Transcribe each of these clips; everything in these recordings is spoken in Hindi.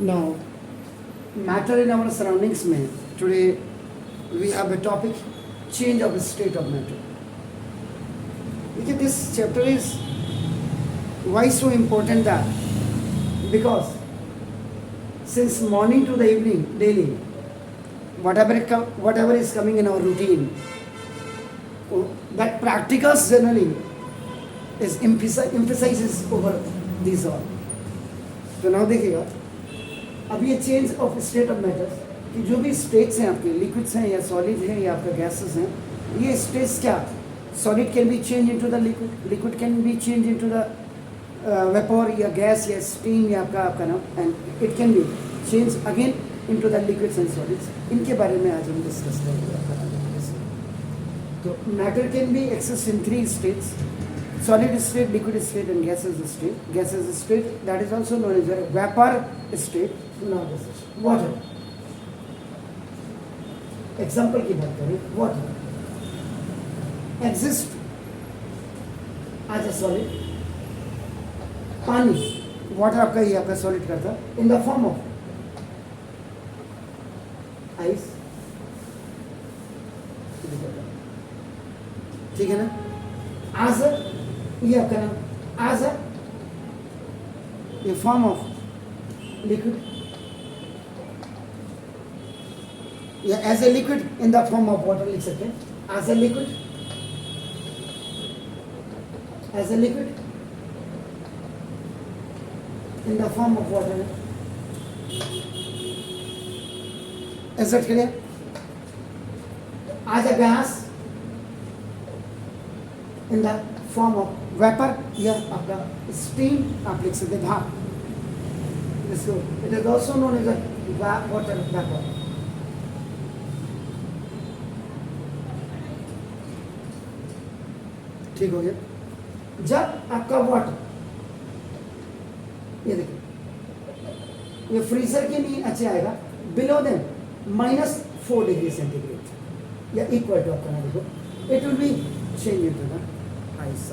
Now, matter in our surroundings में today we have a topic change of state of matter. देखिए this chapter is why so important that because since morning to the evening daily whatever is coming in our routine that practicals generally is emphasizes over these all. तो now देखिएगा अब ये change of state of matters कि जो भी स्टेट्स हैं आपके लिक्विड्स हैं या सॉलिड हैं या आपका गैसेस हैं ये स्टेट्स क्या solid can be change into the liquid liquid can be change into the vapour या गैस या स्टीम या आपका नाम and it can be change again into the liquids and solids इनके बारे में आज हम डिस्कस करेंगे तो matter can be access in 3 states solid state, liquid state and gaseous state. Gaseous state that is also known as a vapor state. Now this is water. Example की बात करें water exist as a solid. पानी water आपका ये आपका solid करता in the form of ice. ठीक है ना as a ये आपका नाम as a form of liquid या as a liquid in the form of water लिख सकते हैं as a liquid in the form of water is that clear as a gas in the form of vapour या आपका स्टीम आप लिख सकते भाप इसको it is also known as water vapour ठीक हो गया जब आपका वाटर ये देखिए ये फ्रीजर के लिए अच्छे आएगा बिलो देन -4 डिग्री सेंटीग्रेड या इक्वल टू आपका ना देखो it will B change into the ice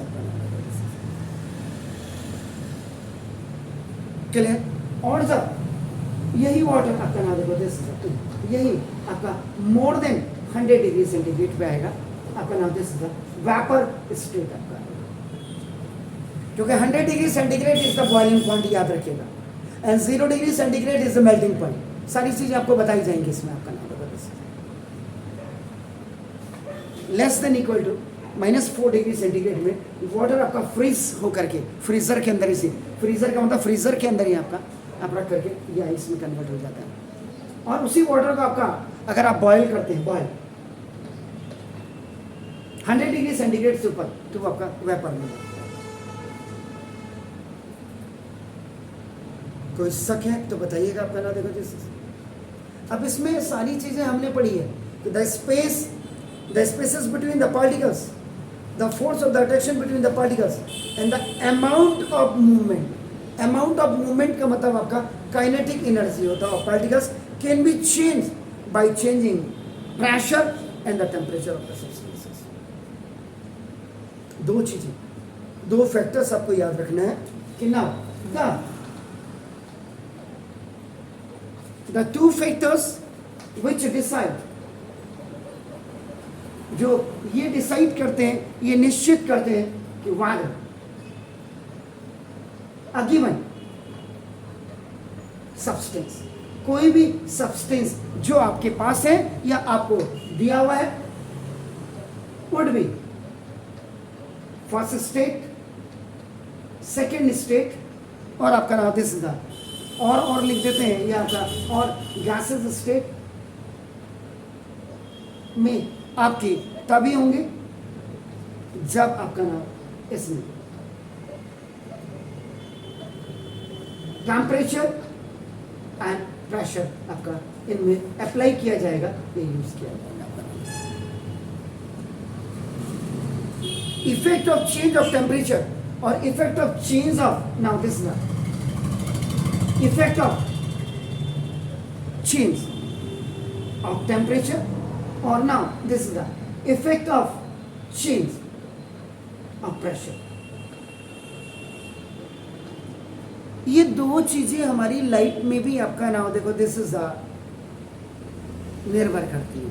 clear और जब यही वाटर आपका ना देखो दे सकते यही आपका मोर देन 100 डिग्री सेंटीग्रेड पे आएगा आपका नाम दे सकता वेपर स्टेट आपका क्योंकि 100 degree centigrade is the boiling point याद रखिएगा and 0 degree centigrade is the melting point सारी चीजें आपको बताई जाएंगी इसमें आपका नाम देखो less than equal to -4 degree centigrade में वाटर आपका फ्रीज होकर के फ्रीजर के अंदर इसी फ्रीजर का मतलब फ्रीजर के अंदर ही आपका आप रख करके ये आइस में कन्वर्ट हो जाता है और उसी वाटर को आपका अगर आप बॉयल करते हैं बॉयल 100 डिग्री सेंटीग्रेड से ऊपर तो वो आपका वेपर में जाता है कोई शक है तो बताइएगा आप पहला देखो जिस अब इसमें सारी चीजें हमने पढ़ी है कि the spaces between the particles the force of the attraction between the particles and the amount of movement का मतलब आपका kinetic energy होता है और particles can be changed by changing pressure and the temperature of the substances दो चीजें दो फैक्टर्स आपको याद रखना है कि now the two factors which decide जो ये डिसाइड करते हैं ये निश्चित करते हैं कि वाटर अ गिवन सब्सटेंस कोई भी सब्सटेंस जो आपके पास है या आपको दिया हुआ है would be first state second state और आपका नाम दिस इज द और लिख देते हैं ये आपका और गैसेस स्टेट में आपकी तभी होंगे जब आपका नाम इसमें टेम्परेचर एंड प्रेशर आपका इनमें अप्लाई किया जाएगा ये यूज किया जाएगा effect of change of temperature और effect of change of now this effect of change of temperature or now this is the effect of change of pressure ये दो चीजें हमारी लाइफ में भी आपका नाम देखो दिस इज निर्भर करती है।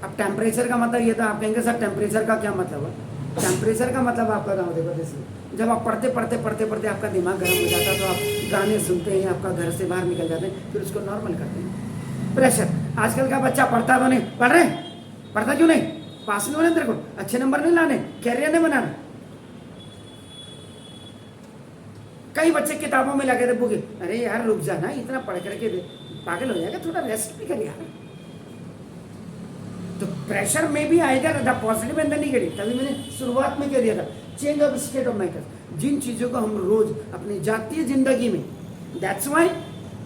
अब टेम्परेचर का मतलब ये था, आप कहेंगे सर टेम्परेचर का क्या मतलब है? टेम्परेचर का मतलब आपका नाम देखो जैसे जब आप पढ़ते पढ़ते पढ़ते पढ़ते आपका दिमाग गर्म हो जाता है तो आप गाने सुनते हैं, आपका घर से बाहर निकल जाते हैं, फिर उसको नॉर्मल करते हैं। प्रेशर, आजकल का बच्चा पढ़ता तो नहीं, पढ़ रहे पढ़ता क्यों नहीं? पास नहीं होने तेरे को, अच्छे नंबर नहीं लाने, कैरियर नहीं बनाना। कई बच्चे किताबों में लगे थे बुके, अरे यार रुक जाना, इतना पढ़ करके पागल हो जाएगा, थोड़ा रेस्ट भी कर यार। तो प्रेशर में भी आएगा the positive and the negative. तभी मैंने शुरुआत में कह दिया था change of state of matter, जिन चीजों को हम रोज अपनी जातीय जिंदगी में, दैट्स व्हाई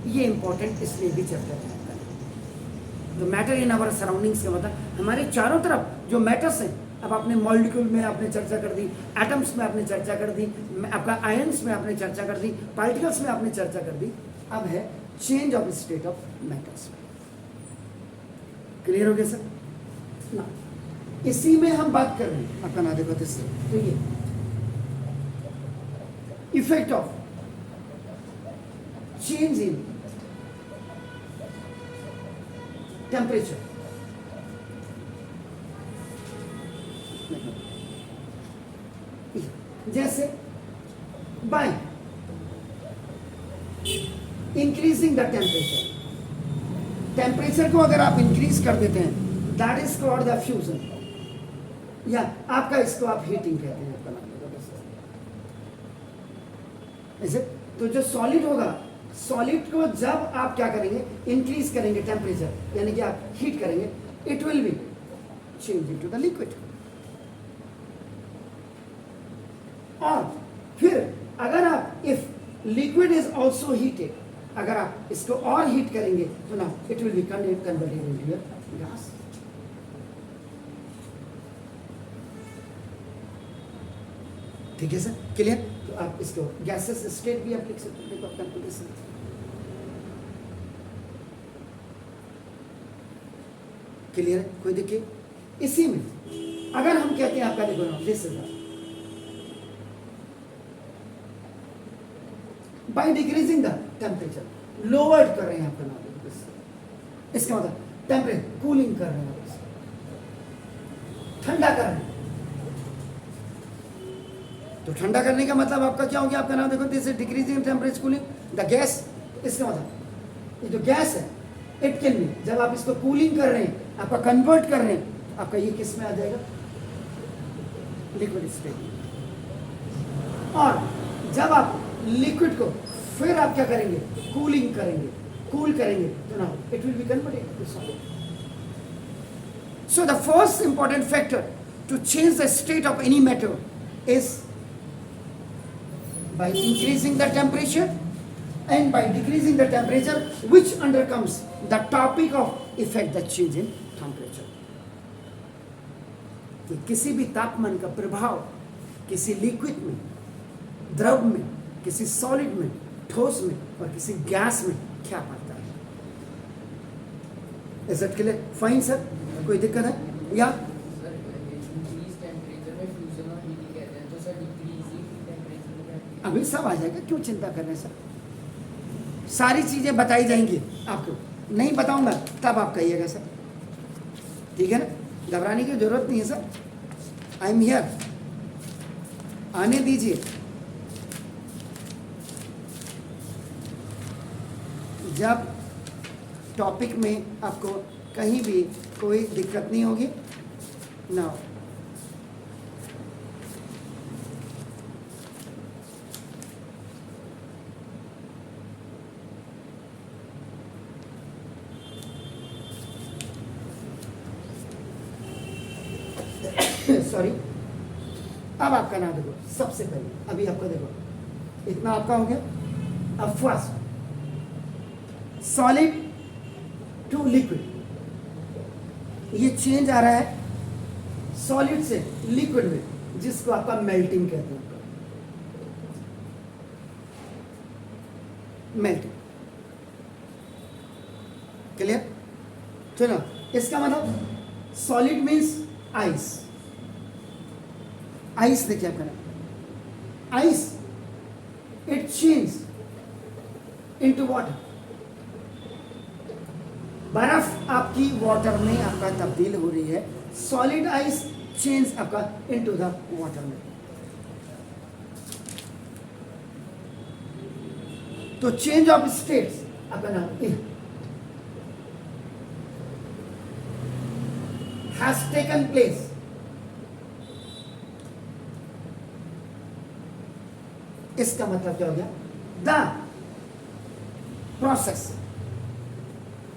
ये इंपॉर्टेंट इसलिए भी चर्चा है। तो मैटर इन आवर सराउंडिंग्स का मतलब हमारे चारों तरफ जो मैटर्स हैं। अब आपने मॉलिक्यूल में आपने चर्चा कर दी, एटम्स में आपने चर्चा कर दी, आपका आयंस में आपने चर्चा कर दी, पार्टिकल्स में आपने चर्चा कर दी। अब है change of state of matters. Clear हो गया सर ना? इसी में हम बात कर रहे हैं आपका ना देखो इससे, तो ये effect of change in temperature. जैसे by increasing the temperature, temperature को अगर आप इंक्रीज कर देते हैं that is called the fusion, या आपका इसको आप हीटिंग कहते हैं आपका नाम ऐसे। तो जो सॉलिड होगा, सॉलिड को जब आप क्या करेंगे इंक्रीज करेंगे टेम्परेचर, यानी कि आप हीट करेंगे, it will B change into the liquid. और फिर अगर आप if liquid is also heated, अगर आप इसको और हीट करेंगे तो ना it will be converted into gas. ठीक है सर, क्लियर? तो आप इसको गैसेस स्टेट भी आप लिख सकते हैं। देखो आप कैलकुलेशन क्लियर है, कोई दिक्कत? इसी में अगर हम कहते हैं आपका देखो ना this is by decreasing the temperature, lowered कर रहे हैं आपका नाम, इसका मतलब टेम्परेचर कूलिंग कर रहे हैं, ठंडा कर रहे हैं। तो ठंडा करने का मतलब आपका क्या हो गया? आपका नाम देखो this is decreasing temperature cooling the gas. इसका मतलब ये जो गैस है इट कैन बी, जब आप इसको कूलिंग कर रहे हैं, आपका कन्वर्ट कर रहे हैं, आपका ये किस में आ जाएगा? Liquid state. और जब आप लिक्विड को फिर आप क्या करेंगे? कूलिंग करेंगे, कूल करेंगे, तो ना it will be converted to solid. So the first important factor to change the state of any matter is by increasing the temperature and by decreasing the temperature, which undercomes the topic of effect the change in temperature। कि किसी भी तापमान का प्रभाव किसी लिक्विड में, द्रव में, किसी सॉलिड में, ठोस में और किसी गैस में क्या पड़ता है। Is it clear? Fine sir, कोई दिक्कत है? या अभी सब आ जाएगा, क्यों चिंता कर रहे हैं सर? सारी चीजें बताई जाएंगी आपको, नहीं बताऊंगा तब आप कहिएगा सर, ठीक है ना? घबराने की जरूरत नहीं है सर, आई एम हियर, आने दीजिए। जब टॉपिक में आपको कहीं भी कोई दिक्कत नहीं होगी ना। सॉरी, अब आपका नाम देखो, सबसे पहले अभी आपका देखो इतना आपका हो गया। अब फर्स्ट सॉलिड टू लिक्विड, ये चेंज आ रहा है सॉलिड से लिक्विड में, जिसको आपका मेल्टिंग कहते हैं। Melting clear? चलो, इसका मतलब सॉलिड मीन्स आइस। आइस देखिए आपका नाम, ice it change into water, बर्फ आपकी वाटर में आपका तब्दील हो रही है, सॉलिड आइस चेंज आपका इनटू द वाटर में। तो चेंज ऑफ स्टेट्स आपका नाम has taken place इसका मतलब क्या हो गया? The process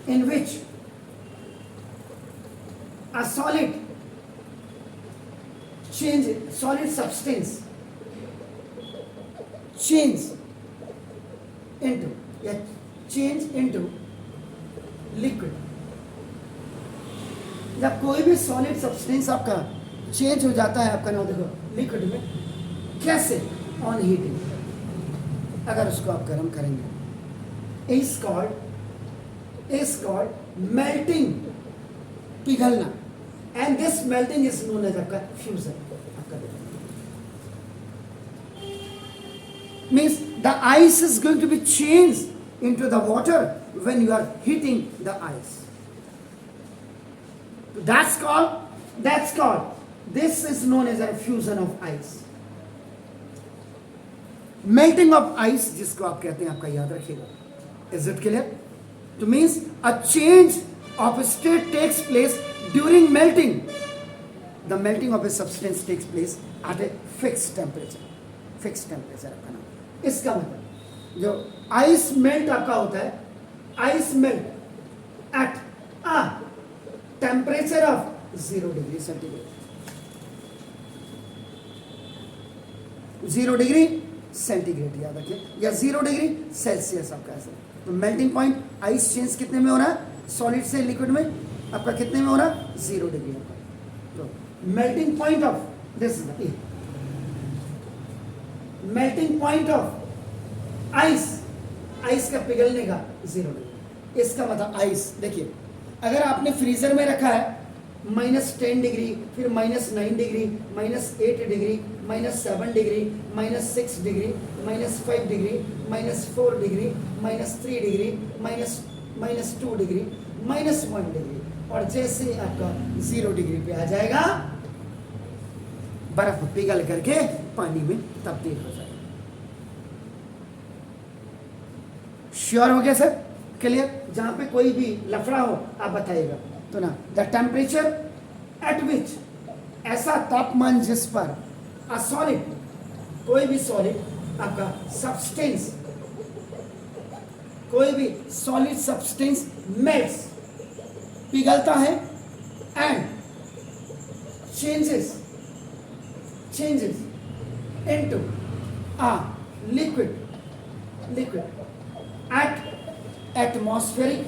in which a solid substance change into liquid. जब कोई भी सॉलिड सब्सटेंस आपका चेंज हो जाता है आपका नाम देखो लिक्विड में, कैसे? ऑन हीटिंग, अगर उसको आप गर्म करेंगे, इज कॉल्ड मेल्टिंग, पिघलना, and this melting is known as आपका फ्यूजन। आपका means the ice is going to be change into the water when you are heating the ice. That's called, this is known as a fusion of ice. Melting of ice जिसको आप कहते हैं, आपका याद रखिएगा। Is it clear? To means a change of state takes place during melting. The melting of a substance takes place at a fixed temperature. Fixed temperature आपका नाम। इसका मतलब जो ice melt आपका होता है, ice melt at a temperature of 0 degree centigrade, 0 degree centigrade याद रखिए, या 0 डिग्री सेल्सियस आपका ऐसा। तो मेल्टिंग पॉइंट आइस चेंज कितने में हो रहा है? सॉलिड से लिक्विड में आपका कितने में हो रहा है? 0 डिग्री आपका। तो melting point of this, melting point of ice का पिघलने का 0 डिग्री। इसका मतलब आइस देखिए, अगर आपने फ्रीजर में रखा है -10 डिग्री, फिर -9 degree, -8 degree, -7 degree, -6 degree, -5 degree, -4 degree, -3 degree, -2 degree, -1 degree, और जैसे आपका 0 डिग्री पे आ जाएगा, बर्फ पिघल करके पानी में तब्दील हो जाएगा। श्योर हो गया सर? क्लियर? जहां पे कोई भी लफड़ा हो आप बताइएगा। तो ना, द टेम्परेचर एट विच, ऐसा तापमान जिस पर अ सॉलिड, कोई भी सॉलिड आपका सब्सटेंस, कोई भी सॉलिड सब्सटेंस मेल्ट्स, पिघलता है, and changes into a liquid at atmospheric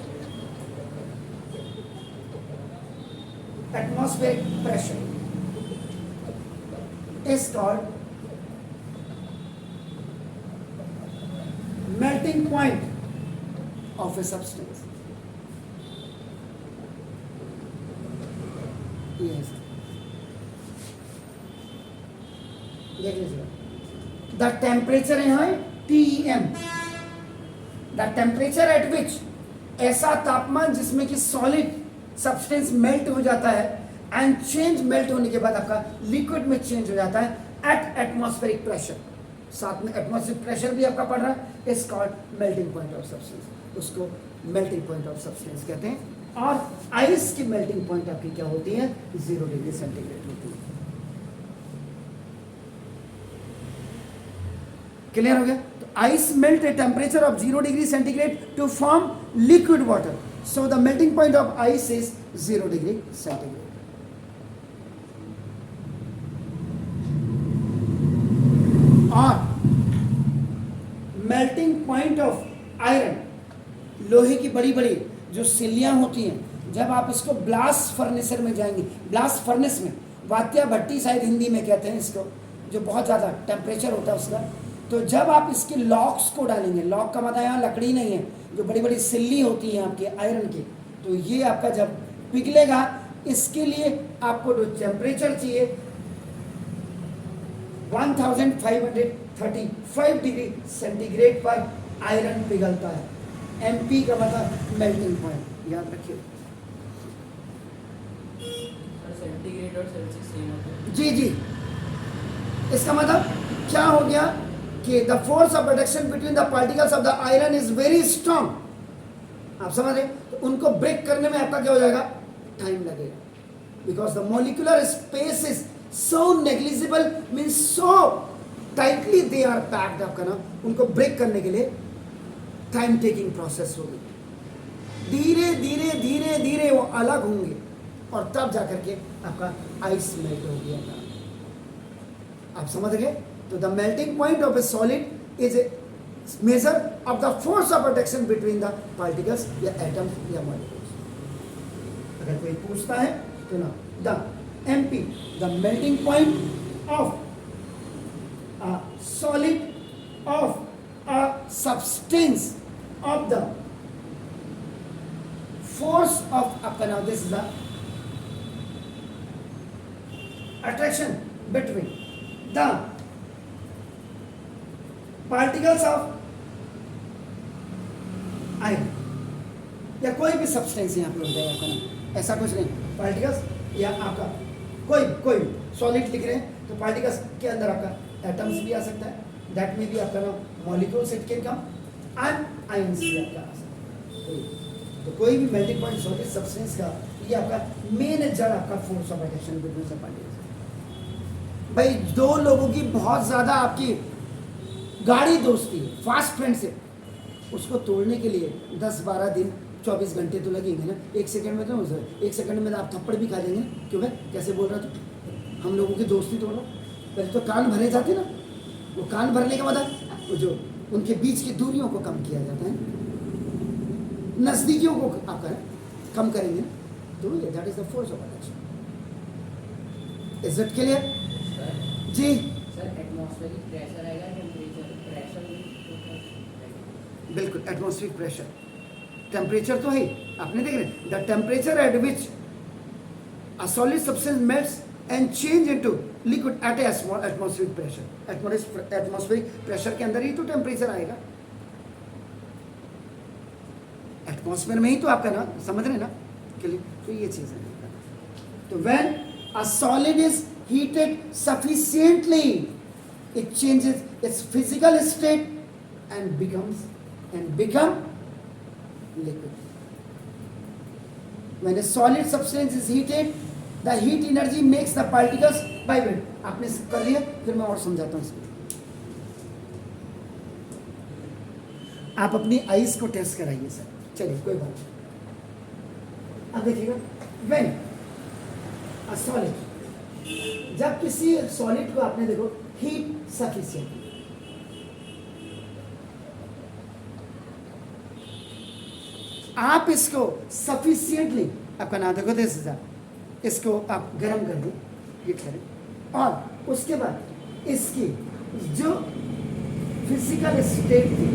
pressure is called melting point of a substance. Yes. देख लीजिए, the temperature है TEM, द टेम्परेचर एट विच, ऐसा तापमान जिसमें कि सॉलिड सब्सटेंस मेल्ट हो जाता है, एंड चेंज, मेल्ट होने के बाद आपका लिक्विड में चेंज हो जाता है एट एटमॉस्फेरिक प्रेशर। साथ में एटमॉस्फेरिक प्रेशर भी आपका पड़ रहा है, is called melting point of substance. उसको मेल्टिंग पॉइंट ऑफ सब्सटेंस कहते हैं। और आइस की मेल्टिंग पॉइंट आपकी क्या होती है? 0 डिग्री सेंटीग्रेड होती है। क्लियर हो गया? Ice melt at temperature of 0 degree centigrade to form liquid water. So the melting point of ice is 0 degree centigrade. और melting point of iron, लोहे की बड़ी बड़ी जो सिल्लियां होती हैं, जब आप इसको ब्लास्ट फर्नेसर में जाएंगे, ब्लास्ट फर्नेस में, वात्या भट्टी शायद हिंदी में कहते हैं इसको, जो बहुत ज़्यादा टेम्परेचर होता है उसका, तो जब आप इसके लॉक्स को डालेंगे, लॉक का मतलब यहाँ लकड़ी नहीं है, जो बड़ी बड़ी सिल्ली होती है आपकी आयरन की, तो ये आपका जब पिघलेगा, इसके लिए आपको जो टेम्परेचर चाहिए 1535 डिग्री सेंटीग्रेड पर आयरन पिघलता है। MP का मतलब मेल्टिंग पॉइंट, याद रखिए। सेंटीग्रेड और सेल्सियस सेम होता है। जी जी, इसका मतलब क्या हो गया कि the force of attraction between the particles of the iron is very strong. आप समझ रहे? तो उनको ब्रेक करने में आपका क्या हो जाएगा? टाइम लगेगा, because the molecular space is so negligible, means so tightly they are packed. आपका ना उनको ब्रेक करने के लिए टाइम टेकिंग प्रोसेस होगी। धीरे धीरे धीरे धीरे वो अलग होंगे और तब जाकर के आपका आइस मेल्ट हो गया। आप समझ गए? तो the melting point of A solid is a measure of the force of attraction between the particles या एटम्स या मॉलिक्यूल्स। अगर कोई पूछता है तो ना, the MP, the melting point of a solid of a substance of the force of आपका नाम, this is the attraction between the particles of iron या कोई भी सब्सटेंस यहाँ पे होता है आपका नाम, ऐसा कुछ नहीं, पार्टिकल्स या आपका कोई सॉलिड लिख रहे हैं तो पार्टिकल्स के अंदर आपका एटम्स भी आ सकता है, दैट में भी आपका नाम molecules it can come and ions भी आपका आ सकता है। तो कोई भी मेल्टिंग पॉइंट सॉलिड सब्सटेंस का ये आपका मेन जड़ आपका force of attraction between the particles. भाई दो लोगों की बहुत ज़्यादा आपकी गाढ़ी दोस्ती है, फास्ट फ्रेंडशिप, उसको तोड़ने के लिए 10-12 दिन 24 घंटे तो लगेंगे ना। 1 सेकंड में तो 1 सेकंड में तो आप थप्पड़ भी खा लेंगे। क्यों भाई, कैसे बोल रहा तू? हम लोगों की दोस्ती तोड़ो। पहले तो कान भरे जाते ना, वो कान भरने का मतलब वो जो उनके बीच की दूरियों को कम किया जाता है, नजदीकियों को आप कम करेंगे तो that is the force of attraction. Is it clear? जी सर एटमॉस्फेरिक प्रेशर आएगा, टेंपरेचर प्रेशर बिल्कुल, एटमॉस्फेरिक प्रेशर, टेम्परेचर तो है, आपने देख रहे the temperature at which a solid substance melts and change into liquid at atmospheric pressure. Atmospheric pressure के अंदर ही तो टेम्परेचर आएगा, एटमॉस्फेयर में ही तो आपका ना, समझ रहे ना क्लियर? तो ये चीज है। तो when a solid is heated sufficiently, it changes its physical state and become liquid. When a solid substance is heated, the heat energy makes the particles vibrate. आपने कर लिया, फिर मैं और समझाता हूँ इसको। आप अपनी आइस को टेस्ट कराइए सर। चलिए कोई बात नहीं। अब देखिएगा, when a solid, जब किसी सॉलिड को आपने देखो हीट सफिशिएंट, आप इसको सफिशिएंटली आपका नाम देखो दिस, इसको आप गर्म कर दो, हीट करें, और उसके बाद इसकी जो फिजिकल स्टेट थी,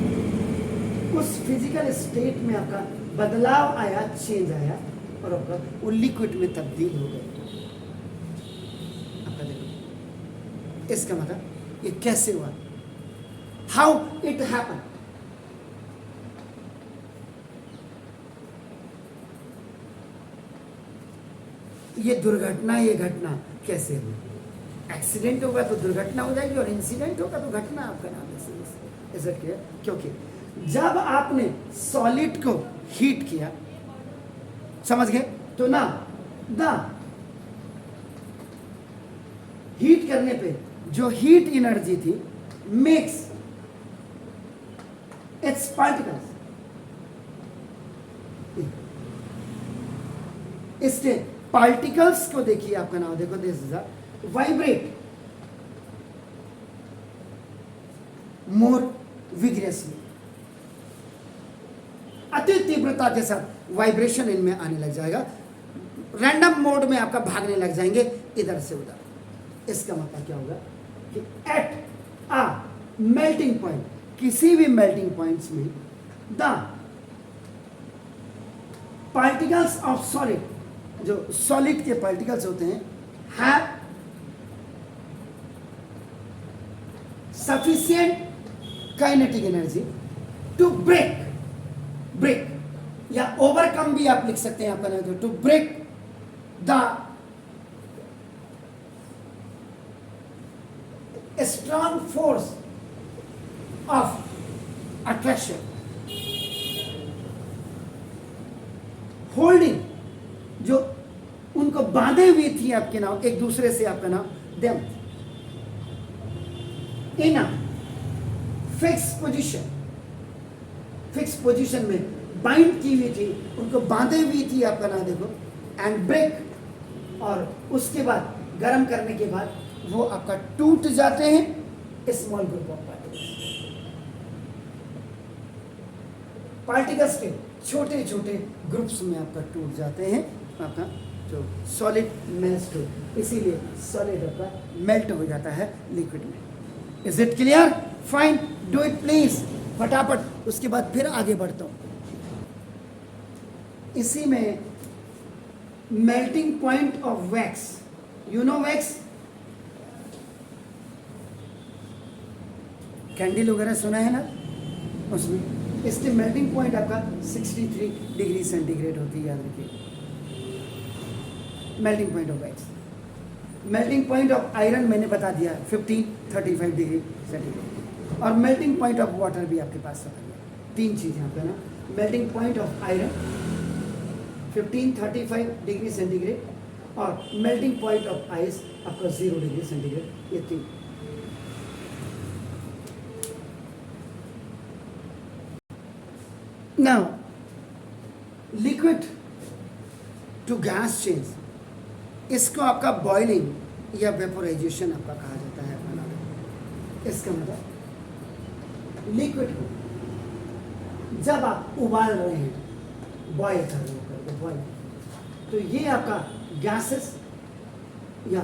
उस फिजिकल स्टेट में आपका बदलाव आया, चेंज आया, और आपका वो लिक्विड में तब्दील हो गया। इसका मतलब ये कैसे हुआ, हाउ इट हैपन। ये दुर्घटना, ये घटना कैसे हुई? एक्सीडेंट होगा तो दुर्घटना हो जाएगी, और इंसिडेंट होगा तो घटना आपका नाम है। Is it clear? क्योंकि जब आपने सॉलिड को हीट किया, समझ गए, तो ना द हीट करने पे जो हीट एनर्जी थी मेक्स इट्स पार्टिकल्स, इसके पार्टिकल्स को देखिए, आपका नाम देखो दिस इज वाइब्रेट मोर विग्रेसली, अति तीव्रता के साथ वाइब्रेशन इनमें आने लग जाएगा, रैंडम मोड में आपका भागने लग जाएंगे इधर से उधर। इसका मतलब क्या होगा कि एट अ मेल्टिंग पॉइंट, किसी भी मेल्टिंग पॉइंट्स में द पार्टिकल्स ऑफ सॉलिड, जो सॉलिड के पार्टिकल्स होते हैं, have sufficient kinetic energy to break या overcome भी आप लिख सकते हैं आपका नाम, to break the strong force of attraction, holding, जो उनको बांधे हुई थी आपके नाम एक दूसरे से, आपका नाम them in a fix position में बाइंड की हुई थी, उनको बांधे हुई थी आपका नाम देखो, एंड ब्रेक, और उसके बाद गर्म करने के बाद वो आपका टूट जाते हैं स्मॉल ग्रुप ऑफ पार्टिकल्स के छोटे छोटे ग्रुप्स में आपका टूट जाते हैं आपका जो सॉलिड मेल्ट टू, इसीलिए सॉलिड आपका मेल्ट हो जाता है लिक्विड में। Is it clear? Fine, do it please फटाफट। उसके बाद फिर आगे बढ़ता हूं। इसी में melting point of wax, you know wax, candle वगैरह सुना है ना, उसमें इसके मेल्टिंग पॉइंट आपका 63 डिग्री सेंटीग्रेड होती है, याद रखिए। Melting point of wax, melting point of iron मैंने बता दिया 35 डिग्री सेंटीग्रेड, और मेल्टिंग पॉइंट ऑफ वाटर भी आपके पास बता दिया। तीन चीज़ यहाँ पे ना, melting point of iron 35 degree centigrade, और मेल्टिंग पॉइंट ऑफ आइस आपका 0 डिग्री सेंटीग्रेड, ये तीन। Now, liquid to gas change, इसको आपका बॉइलिंग या वेपोराइजेशन आपका कहा जाता है अपना। इसका मतलब लिक्विड को जब आप उबाल रहे हैं, बॉयल कर रहे हो, बॉयल, तो ये आपका गैसेस या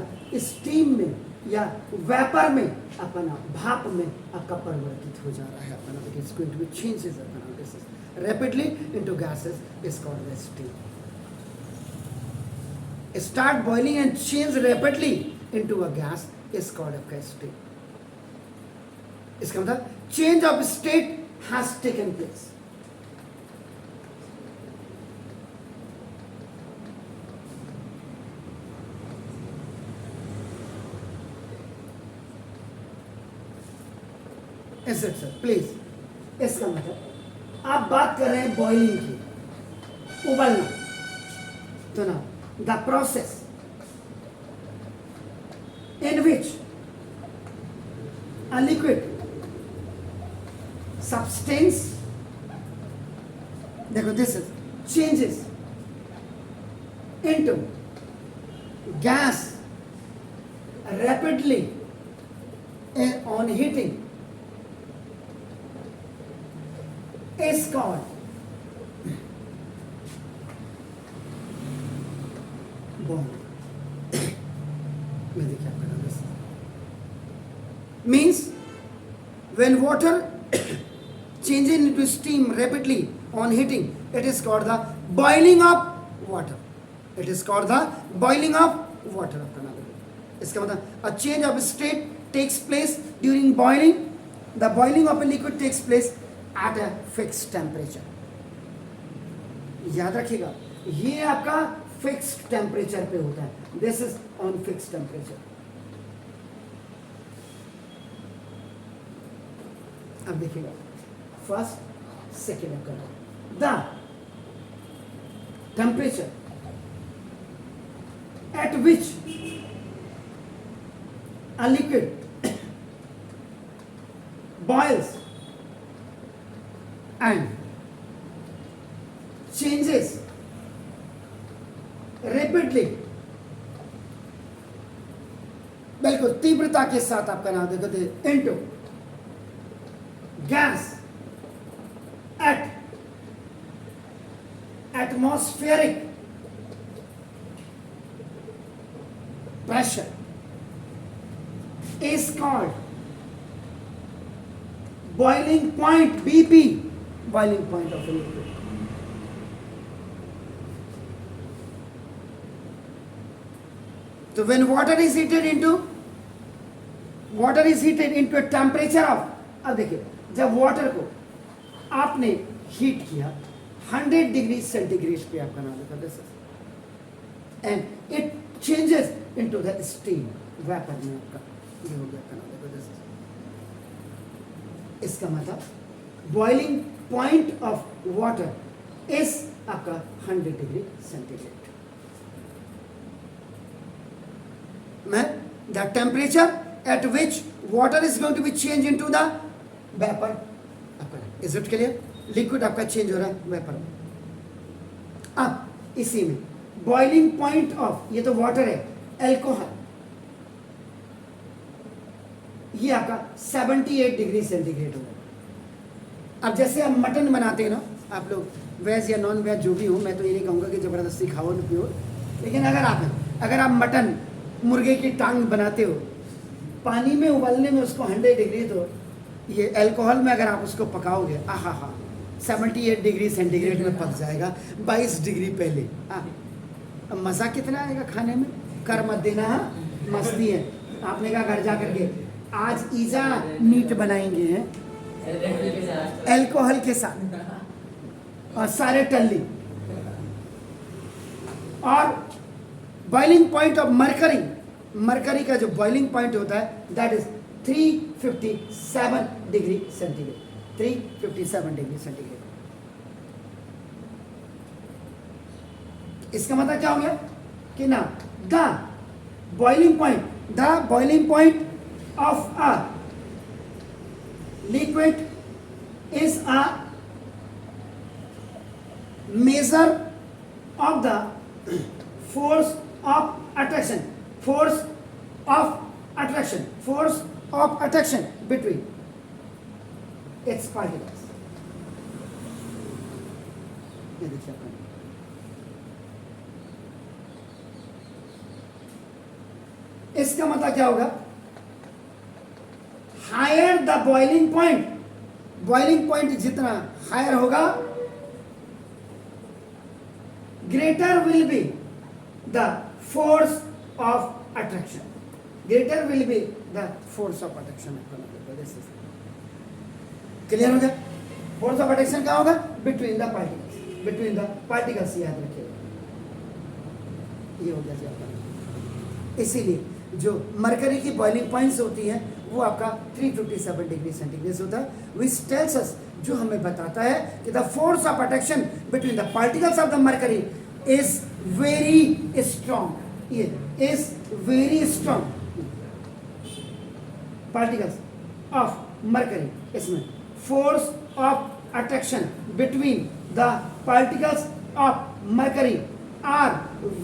स्टीम में या वेपर में अपना भाप में आपका परिवर्तित हो जा रहा है अपना, it's going to be changes अपना, this is rapidly into gases is called as steam. Start boiling and change rapidly into a gas is called as steam. इसका मतलब change of state has taken place. Is it sir? Please. इसका मतलब आप बात कर रहे हैं बॉइलिंग की, उबलना, तो ना the process in which a liquid substance, देखो this is changes into gas rapidly on heating is called boiling. मैं देखिए आपका नाम means when water changes into steam rapidly on heating, it is called the boiling of water. It is called the boiling of water आपका नाम। इसका मतलब a change of state takes place during boiling. The boiling of a liquid takes place at a fixed temperature. याद रखिएगा, ये आपका फिक्स्ड टेम्परेचर पे होता है, this is on fixed temperature. अब देखिएगा फर्स्ट सेकेंड आपका the temperature at which a liquid boils and changes rapidly, बिल्कुल तीव्रता के साथ आपका नाम देखो into gas at atmospheric pressure is called boiling point, BP, boiling point of a liquid. So when water is heated into water is heated into temperature of, अब देखिए जब वाटर को आपने हीट किया 100 डिग्री सेंटीग्रेड पे आपका नाम लिखा this and it changes into the steam, vapour में आपका ये हो गया आपका नाम लिखा दिस। इसका मतलब boiling point of water is आपका 100 डिग्री सेंटीग्रेड। मैं the temperature at which water is going to be change into the vapour आपका, इज इट क्लियर? लिक्विड आपका चेंज हो रहा है वेपर में। अब इसी में बॉइलिंग पॉइंट ऑफ, ये तो वाटर है, एल्कोहल, ये आपका 78 डिग्री सेंटीग्रेड होगा। अब जैसे हम मटन बनाते हैं ना, आप लोग वेज या नॉन वेज जो भी हो, मैं तो ये नहीं कहूँगा कि ज़बरदस्ती खाओ न पियो, लेकिन अगर आप मटन मुर्गे की टांग बनाते हो, पानी में उबालने में उसको 100 डिग्री, तो ये अल्कोहल में अगर आप उसको पकाओगे, आहा हा 78 डिग्री सेंटीग्रेड में पक जाएगा 22 डिग्री पहले। अब मज़ा कितना आएगा खाने में, कर मत देना। हाँ मस्ती है, आपने कहा घर जा करके आज ईजा मीट बनाएंगे हैं अल्कोहल के साथ और सारे टल्ली, और boiling point of mercury, mercury का जो बॉइलिंग पॉइंट होता है that is 357 degree centigrade, 357 degree centigrade. इसका मतलब क्या हो गया कि ना the boiling point of a liquid is a measure of the force of attraction between its particles। ये देखिए आपका, इसका मतलब क्या होगा, हायर द बॉइलिंग पॉइंट जितना हायर होगा greater will be the force of attraction, greater will be the force of attraction। Clear हो गया? फोर्स ऑफ अट्रैक्शन क्या होगा, बिटवीन द पार्टिकल्स, याद रखिएगा। ये हो गया जी आपका। इसीलिए जो मरकरी की बॉइलिंग पॉइंट्स होती हैं वो आपका 357 डिग्री सेंटीग्रेड होता है, विच टेल्स अस, जो हमें बताता है कि the force of attraction between the particles of the mercury is very strong. ये is very strong, particles of mercury, इसमें force of attraction between the particles of mercury are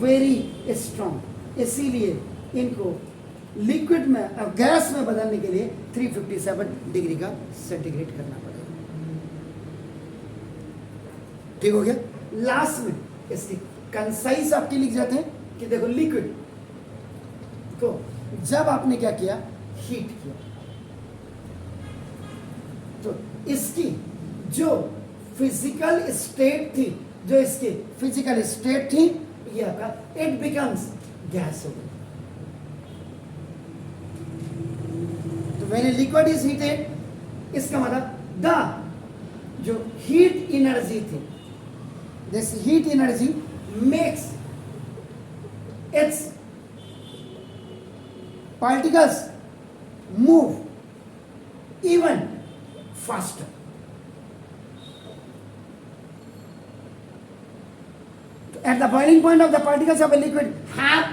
very strong. इसीलिए इनको लिक्विड में और गैस में बदलने के लिए 357 डिग्री का सेंटीग्रेड करना पड़ेगा। ठीक हो गया? लास्ट में इसकी कंसाइज आपके लिख जाते हैं कि देखो लिक्विड को जब आपने क्या किया, हीट किया, तो इसकी जो फिजिकल स्टेट थी, ये आपका इट बिकम्स गैस हो गई। तो when a liquid is heated, इसका मतलब द जो हीट एनर्जी थी, this heat energy makes its particles move even faster। At the boiling point of the particles of a liquid have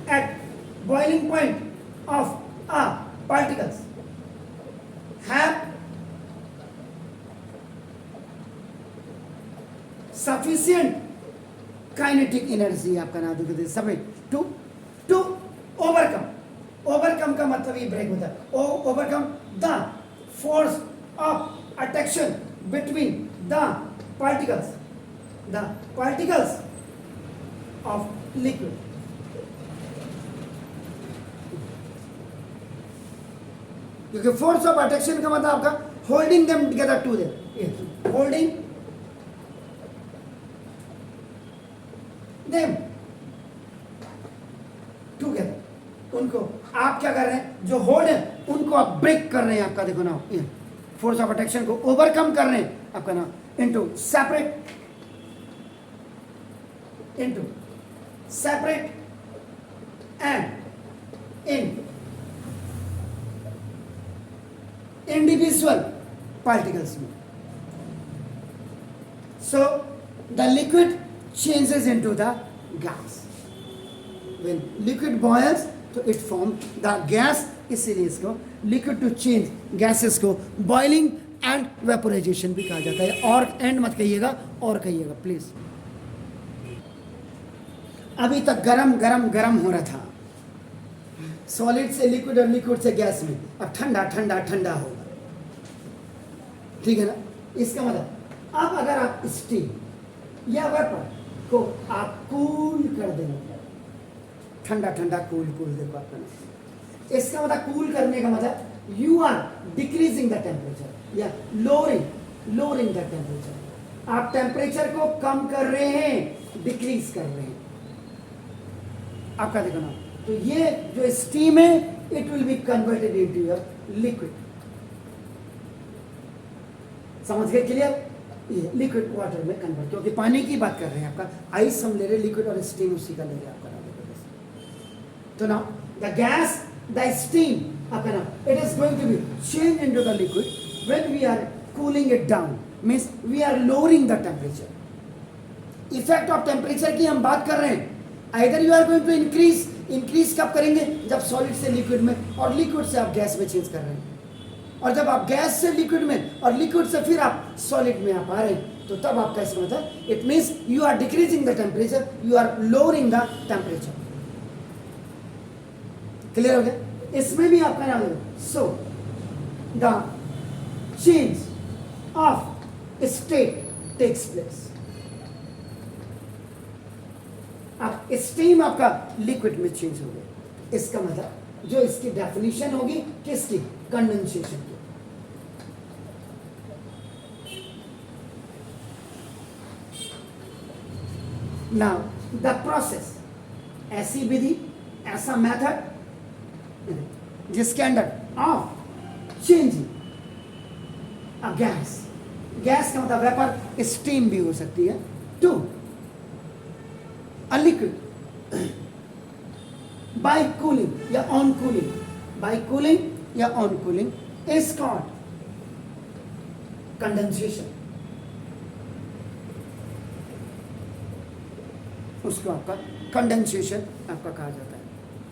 at boiling point of a particles have sufficient kinetic energy, आपका नाम देखते समय टू ओवरकम का मतलब ये ब्रेक होता है, overcome the force of attraction between the particles of liquid. क्योंकि फोर्स ऑफ अट्रैक्शन का मतलब आपका holding them together to them, holding them together, उनको आप क्या कर रहे हैं, जो होल्ड है उनको आप ब्रेक कर रहे हैं, आपका देखो ना, ये फोर्स ऑफ अट्रैक्शन को ओवरकम कर रहे हैं आपका ना, into separate and in individual particles में. So the liquid changes into the gas. When liquid boils, तो it forms the gas. इसीलिए इसको liquid to change gases को boiling and vaporization भी कहा जाता है. और एंड मत कहिएगा, और कहिएगा प्लीज. अभी तक गरम गरम गरम हो रहा था, सॉलिड से लिक्विड और लिक्विड से गैस में, अब ठंडा ठंडा ठंडा होगा. ठीक है ना. इसका मतलब अब अगर आप स्टीम या वेपर को आप कूल कर देंगे, ठंडा ठंडा कूल कूल देखो आपका, इसका मतलब कूल करने का मतलब you are decreasing the temperature या लोअरिंग द टेम्परेचर. आप टेम्परेचर को कम कर रहे हैं, डिक्रीज कर रहे हैं. आपका देखो ना, तो ये जो स्टीम है it will be converted into your liquid. समझ गए? क्लियर? ये लिक्विड वाटर में कन्वर्ट, क्योंकि पानी की बात कर रहे हैं. आपका आइस हम ले रहे हैं, लिक्विड और स्टीम उसी का ले रहे हैं आपका. तो now the gas, the steam आपका ना, it is going to be change into the liquid when we are cooling it down, means we are lowering the temperature. Effect of temperature की हम बात कर रहे हैं. Either you are going to increase कब करेंगे, जब सॉलिड से लिक्विड में और लिक्विड से आप गैस में चेंज कर रहे हैं. और जब आप गैस से लिक्विड में और लिक्विड से फिर आप सॉलिड में आप आ रहे हैं, तो तब आपका इसका मतलब it means you are decreasing the temperature, you are lowering the temperature. Clear हो गया? इसमें भी आपका नाम है. So the change of state takes place. अब स्टीम आपका लिक्विड में चेंज हो गया, इसका मतलब जो इसकी डेफिनेशन होगी किसकी, कंडेंसेशन की. नाउ द प्रोसेस, ऐसी विधि, ऐसा मेथड जिसके अंदर ऑफ चेंजिंग अ गैस का मतलब वेपर, स्टीम भी हो सकती है, to a liquid by cooling या ऑन कूलिंग, बाय कूलिंग या on cooling is called condensation. उसको आपका कंडेंसेशन आपका कहा जाता है.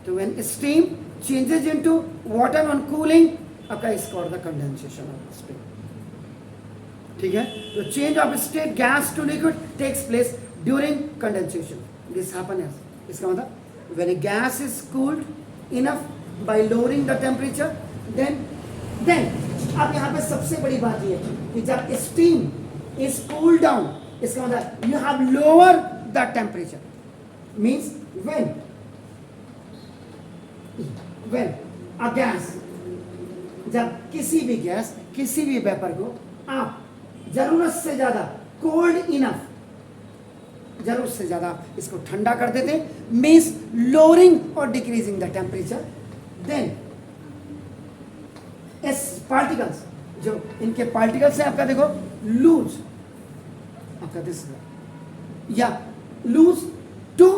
तो when steam changes into water on cooling, आपका is called the condensation of steam. ठीक है. तो change of state gas to liquid takes place during condensation. This happen as, इसका मतलब when a gas is cooled enough by lowering the temperature, then अब यहाँ पे सबसे बड़ी बात ये है कि जब steam is cooled down, इसका मतलब you have lower the temperature, means when a gas, जब किसी भी गैस, किसी भी वेपर को आप जरूरत से ज्यादा कोल्ड इनफ, जरूरत से ज्यादा इसको ठंडा कर देते हैं, मीन्स लोअरिंग और डिक्रीजिंग द टेम्परेचर. देन इस पार्टिकल्स, जो इनके पार्टिकल्स हैं आपका देखो, लूज आपका दिस या lose too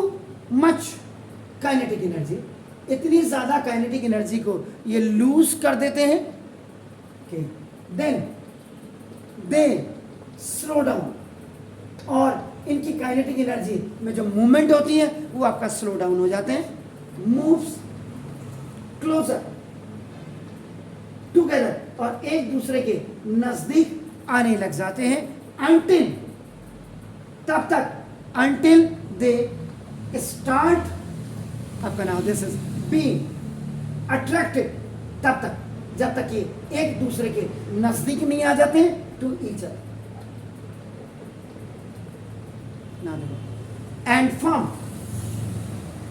much kinetic energy, इतनी ज्यादा काइनेटिक एनर्जी को ये लूज कर देते हैं कि देन दे स्लो डाउन, और इनकी काइनेटिक एनर्जी में जो मूवमेंट होती है वो आपका स्लो डाउन हो जाते हैं. मूव्स क्लोजर टुगेदर, और एक दूसरे के नजदीक आने लग जाते हैं. अंटिल, तब तक, अंटिल दे स्टार्ट आपका नाम दिस इज बीइंग अट्रैक्टेड, तब तक जब तक ये एक दूसरे के नजदीक नहीं आ जाते हैं to each other. And form,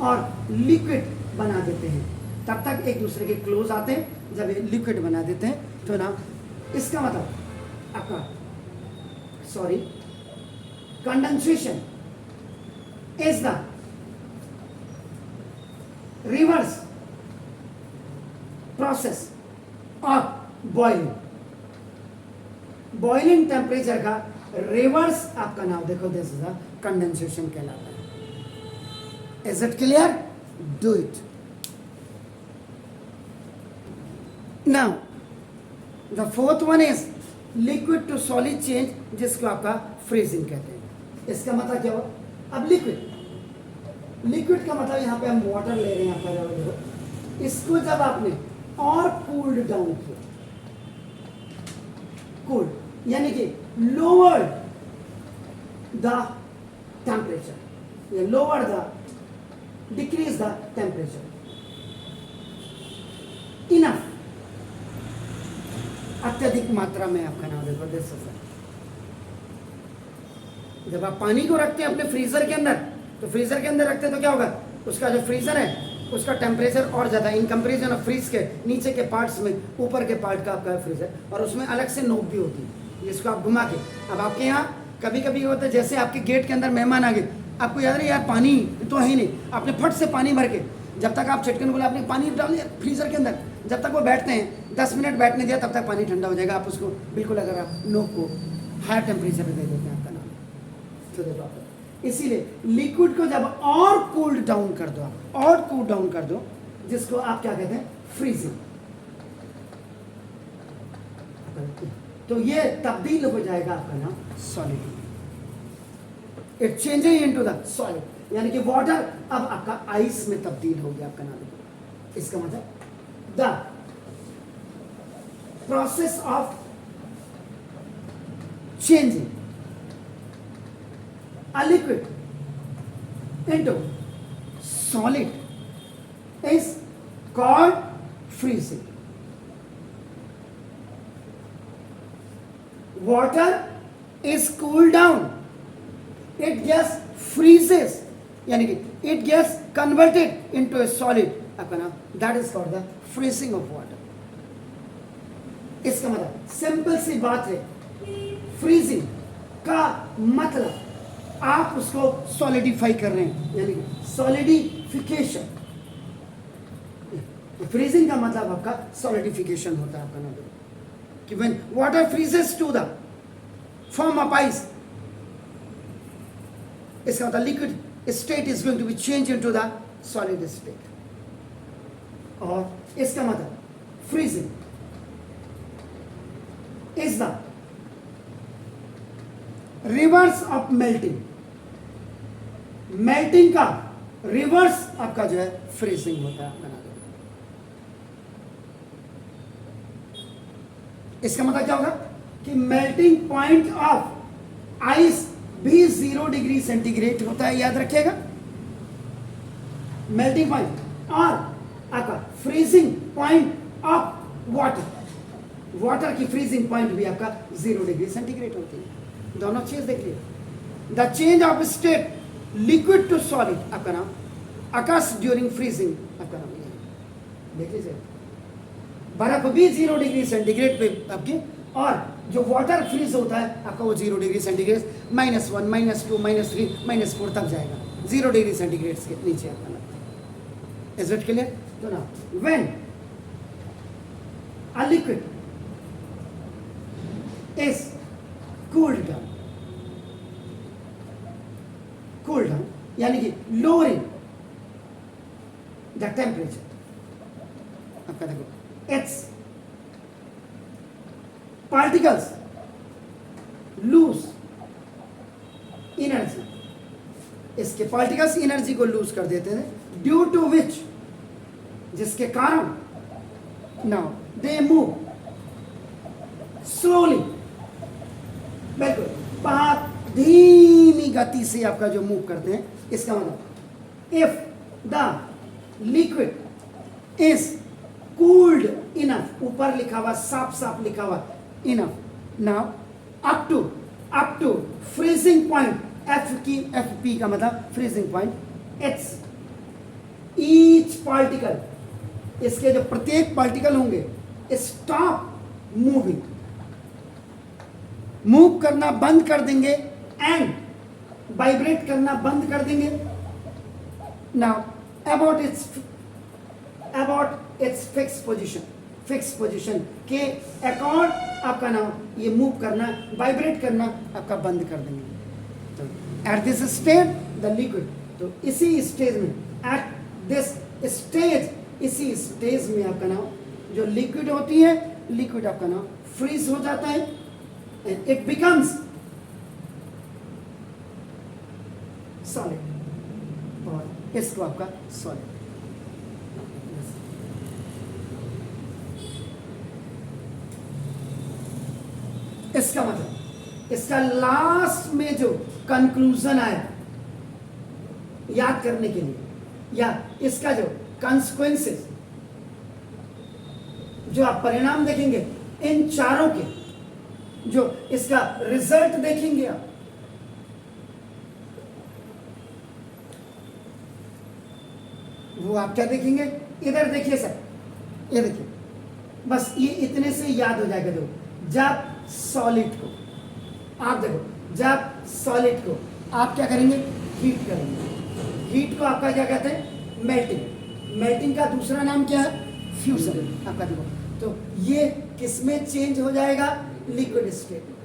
और लिक्विड बना देते हैं, तब तक एक दूसरे के क्लोज आते हैं जब ये लिक्विड बना देते हैं. तो ना इसका मतलब आपका condensation is the reverse process of boiling temperature का रिवर्स आपका नाम देखो, दिस इज कंडेंसेशन कहलाता है। Is it clear? Do it now. The fourth one is liquid to solid change, जिसको आपका फ्रीजिंग कहते हैं। इसका मतलब क्या हुआ? अब लिक्विड का मतलब यहां पे हम वाटर ले रहे हैं आपका, देखो इसको जब आपने और कूल्ड डाउन किया, कूल्ड यानी कि लोअर द टेम्परेचर या lower the decrease the temperature enough, अत्यधिक मात्रा में आपका नाम देखो दिस इज। जब आप पानी को रखते हैं अपने फ्रीजर के अंदर, तो फ्रीजर के अंदर रखते हैं तो क्या होगा, उसका जो फ्रीजर है उसका टेम्परेचर और ज़्यादा इन कंपेरिजन ऑफ फ्रीज के नीचे के पार्ट्स में ऊपर के पार्ट का आपका फ्रीजर, और उसमें अलग से नोब भी होती है जिसको आप घुमा के। अब आपके यहाँ कभी कभी होता है, जैसे आपके गेट के अंदर मेहमान आ गए, आपको याद है यार पानी तो है ही नहीं, आपने फट से पानी भर के, जब तक आप चटकन बोले आपने पानी डाल दिया फ्रीजर के अंदर, जब तक वो बैठते हैं 10 मिनट बैठने दिया तब तक पानी ठंडा हो जाएगा। आप उसको बिल्कुल अगर आप नोब को हायर टेम्परेचर पे दे देते हैं, आपका नाम तो देखो आप, इसीलिए लिक्विड को जब और कूल डाउन कर दो, और कूल डाउन कर दो, जिसको आप क्या कहते हैं, फ्रीजिंग, तो ये तब्दील हो जाएगा आपका नाम solid. It changes into the solid, यानी कि वाटर अब आपका आइस में तब्दील हो गया आपका नाम। इसका मतलब the process of changing a liquid into solid is called freezing. Water is cooled down, it gets freezes, यानी कि it gets converted into a solid, अपना that is called the freezing of water. इसका मतलब सिंपल सी बात है, फ्रीजिंग का मतलब आप उसको सॉलिडिफाई कर रहे हैं, यानी कि सॉलिडिफिकेशन। फ्रीजिंग का मतलब आपका सॉलिडिफिकेशन होता है आपका नाम कि when water freezes to the form of ice, इसका मतलब liquid state is going to be change into the solid state. और इसका मतलब freezing is the reverse of melting, melting का रिवर्स आपका जो है फ्रीजिंग होता है। इसका मतलब क्या होगा कि मेल्टिंग पॉइंट ऑफ आइस भी 0 डिग्री सेंटीग्रेड होता है, याद रखिएगा मेल्टिंग पॉइंट, और आपका freezing point of water, water की फ्रीजिंग पॉइंट भी आपका 0 डिग्री सेंटीग्रेड होती है। दोनों चीज देखिए, the change of state liquid to solid आपका नाम अकर्स ड्यूरिंग फ्रीजिंग आपका नाम देख लीजिए। बर्फ भी 0 डिग्री सेंटीग्रेड पे आपकी, और जो वाटर फ्रीज होता है आपका वो 0 डिग्री सेंटीग्रेड -1 -2 -3 -4 तक जाएगा, 0 डिग्री सेंटीग्रेड के नीचे आपका नाम। Is it clear? तो ना when a liquid is cooled down, यानी कि lowering the temperature, आपका देखो its particles lose energy, इसके पार्टिकल्स एनर्जी को लूज कर देते हैं, ड्यू टू विच, जिसके कारण नाउ दे मूव स्लोली, बिल्कुल बहुत धीमी गति से आपका जो मूव करते हैं। इसका मतलब if the liquid is cooled enough, ऊपर लिखा हुआ साफ साफ लिखा हुआ enough, now up to freezing point, F P का मतलब freezing point, it's each particle, इसके जो प्रत्येक पार्टिकल होंगे स्टॉप मूविंग, मूव करना बंद कर देंगे, एंड वाइब्रेट करना बंद कर देंगे। Now about it's fix position, fix position के अकॉर्ड आपका नाम ये मूव करना, वाइब्रेट करना आपका बंद कर देंगे। तो at this stage the liquid, तो इसी स्टेज में, एट दिस स्टेज, इसी स्टेज में आपका नाम जो लिक्विड होती है, लिक्विड आपका नाम फ्रीज हो जाता है एंड इट बिकम्स सॉलिड, और इसको आपका सॉलिड। इसका मतलब, इसका लास्ट में जो कंक्लूजन आया याद करने के लिए, या इसका जो कंसिक्वेंसेस, जो आप परिणाम देखेंगे इन चारों के, जो इसका रिजल्ट देखेंगे आप, वो आप क्या देखेंगे, इधर देखिए सर, ये देखिए, बस ये इतने से याद हो जाएगा। जो जब सॉलिड को आप देखो, जब सॉलिड को आप क्या करेंगे, हीट करेंगे, हीट को आपका क्या कहते हैं, मेल्टिंग। मेल्टिंग का दूसरा नाम क्या है, फ्यूजन। आपका देखो, तो ये किसमें चेंज हो जाएगा, लिक्विड स्टेट में,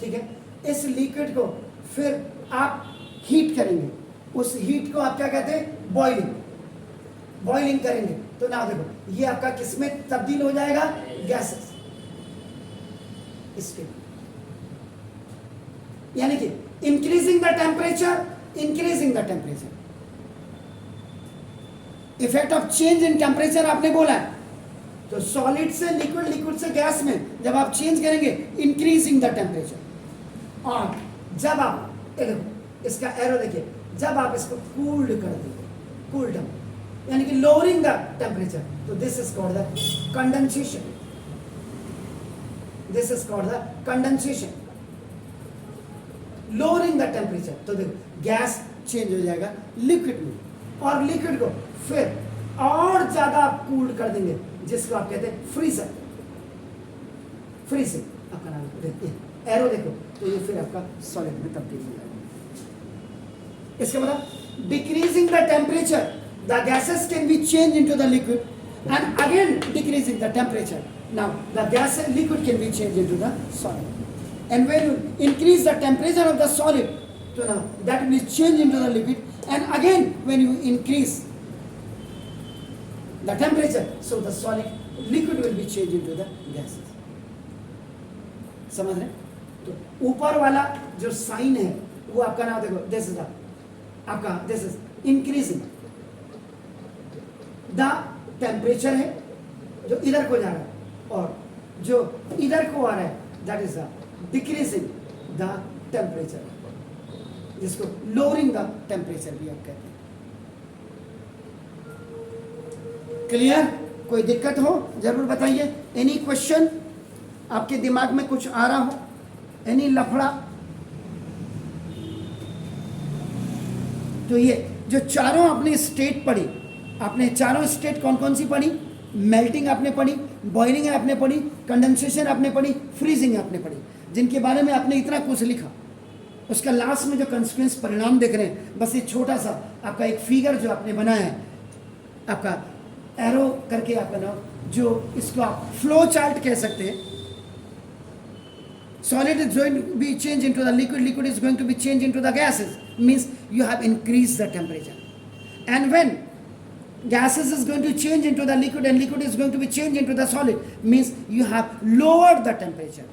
ठीक है। इस लिक्विड को फिर आप हीट करेंगे, उस हीट को आप क्या कहते हैं, बॉइलिंग, बॉइलिंग करेंगे। तो ना देखो, ये आपका किसमें तब्दील हो जाएगा, गैसेस स्टेट, यानी कि increasing the temperature, increasing the temperature, effect of change in temperature आपने बोला है। तो सॉलिड से लिक्विड, लिक्विड से गैस में जब आप चेंज करेंगे, इंक्रीजिंग द टेम्परेचर। और जब आप देखो इसका एरो देखिए, जब आप इसको कूल्ड कर देंगे, कूल डाउन, यानी कि लोअरिंग द टेम्परेचर, तो this is called the condensation, this is called the condensation, lowering the temperature. तो देखो गैस चेंज हो जाएगा लिक्विड में, और लिक्विड को फिर और ज्यादा आप कूल्ड कर देंगे, जिसको आप कहते हैं फ्रीजर, फ्रीजिंग आपका नाम देखते हैं, एरो देखो, तो ये फिर आपका सॉलिड में तब्दील हो जाएगा। इसका मतलब decreasing the temperature, the gases can be change into the liquid, and again decreasing the temperature, now the gas liquid can be change into the solid, and when you increase the temperature of the solid, so now that will change into the liquid, and again when you increase the temperature, so the solid liquid will be changed into the gases। समझ रहे? तो ऊपर वाला जो साइन है वो आपका नाम देखो, दिस इज आपका, this is increasing the temperature है जो इधर को जा रहा है, और जो इधर को आ रहा है that is the decreasing the temperature, जिसको लोअरिंग द टेम्परेचर भी आप कहते हैं। क्लियर? कोई दिक्कत हो जरूर बताइए। एनी क्वेश्चन आपके दिमाग में कुछ आ रहा हो, एनी लफड़ा? तो ये जो चारों आपने स्टेट पढ़ी, आपने चारों स्टेट कौन कौन सी पढ़ी? मेल्टिंग आपने पढ़ी, बॉइलिंग आपने पढ़ी, कंडेंसेशन आपने पढ़ी, फ्रीजिंग आपने पढ़ी, जिनके बारे में आपने इतना कुछ लिखा। उसका लास्ट में जो कंसिक्वेंस परिणाम देख रहे हैं, बस ये छोटा सा आपका एक फिगर जो आपने बनाया है, आपका एरो करके आपका नाम, जो इसको आप फ्लो चार्ट कह सकते हैं। Solid is going to be changed into the liquid, liquid is going to be changed into the gases, means you have increased the temperature. And when gases is going to change into the liquid and liquid is going to be changed into the solid, means you have lowered the temperature.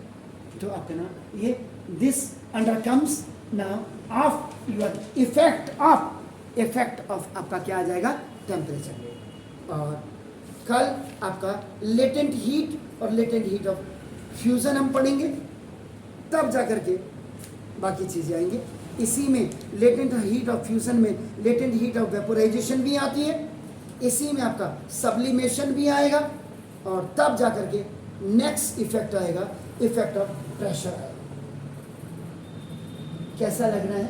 तो आपका ना ये this undercomes now of your effect of आपका क्या आ जाएगा? टेम्परेचर। और कल आपका लेटेंट हीट और लेटेंट हीट ऑफ फ्यूजन हम पढ़ेंगे, तब जा करके बाकी चीज़ें आएंगी। इसी में लेटेंट हीट ऑफ फ्यूजन में लेटेंट हीट ऑफ वेपोराइजेशन भी आती है, इसी में आपका सब्लिमेशन भी आएगा, और तब जा करके नेक्स्ट इफेक्ट आएगा, इफेक्ट ऑफ प्रेशर आएगा। कैसा लग रहा है?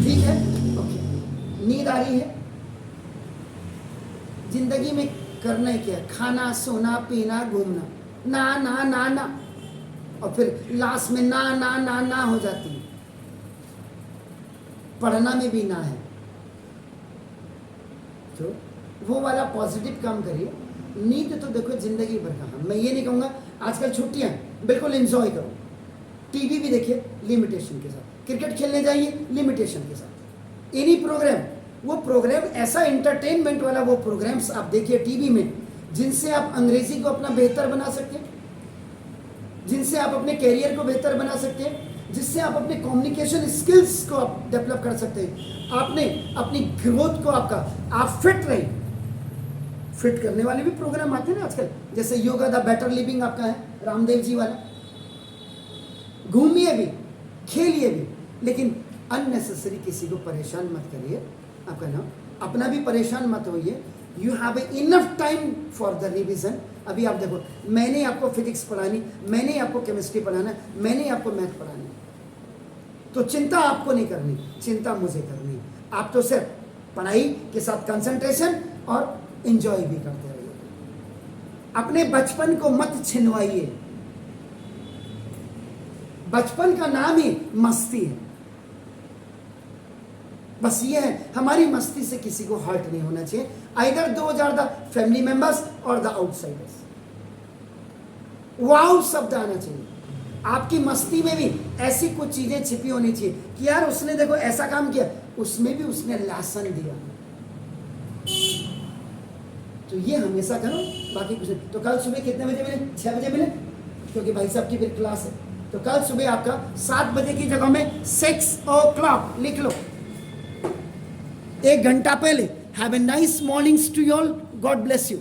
ठीक है? ओके। नींद आ रही है? जिंदगी में करना ही क्या है? खाना, सोना, पीना, घूमना, ना ना ना ना, और फिर लास्ट में ना ना ना ना हो जाती है। पढ़ना में भी ना है, तो वो वाला पॉजिटिव काम करिए, नींद तो देखो जिंदगी भर का है। मैं ये नहीं कहूँगा आजकल छुट्टियाँ हैं, बिल्कुल एंजॉय करो। टीवी भी देखिए लिमिटेशन के साथ, क्रिकेट खेलने जाइए लिमिटेशन के साथ। एनी प्रोग्राम, वो प्रोग्राम ऐसा एंटरटेनमेंट वाला वो प्रोग्राम्स आप देखिए टीवी में, जिनसे आप अंग्रेजी को अपना बेहतर बना सकते हैं, जिनसे आप अपने कैरियर को बेहतर बना सकते हैं, जिससे आप अपने कम्युनिकेशन स्किल्स को आप डेवलप कर सकते हैं। आपने अपनी ग्रोथ को आप फिट रहे, फिट करने वाले भी प्रोग्राम आते हैं ना आजकल, जैसे योगा द बेटर लिविंग आपका है रामदेव जी वाला। घूमिए भी, खेलिए भी, लेकिन अननेसेसरी किसी को परेशान मत करिए। आपका नाम अपना भी परेशान मत होइए। You have enough time for the revision. अभी आप देखो, मैंने आपको फिजिक्स पढ़ानी, मैंने आपको केमिस्ट्री पढ़ाना, मैंने आपको मैथ पढ़ानी, तो चिंता आपको नहीं करनी, चिंता मुझे करनी। आप तो सिर्फ पढ़ाई के साथ कंसंट्रेशन और एंजॉय भी करते रहिए। अपने बचपन को मत छिनवाइए। बचपन का नाम ही मस्ती है, बस ये है, हमारी मस्ती से किसी को हर्ट नहीं होना चाहिए। आइदर दो आर द फैमिली मेंबर्स और द आउटसाइडर्स। वाओ शब्द आना चाहिए। आपकी मस्ती में भी ऐसी कुछ चीजें छिपी होनी चाहिए कि यार उसने देखो ऐसा काम किया, उसमें भी उसने लेसन दिया। तो ये हमेशा करो, बाकी कुछ नहीं। तो कल सुबह कितने बजे मिले? 6 बजे मिले, क्योंकि भाई साहब की फिर क्लास है। तो कल सुबह आपका 7 बजे की जगह में 6 o'clock लिख लो, 1 घंटा पहले। Have a nice mornings to you all, God bless you.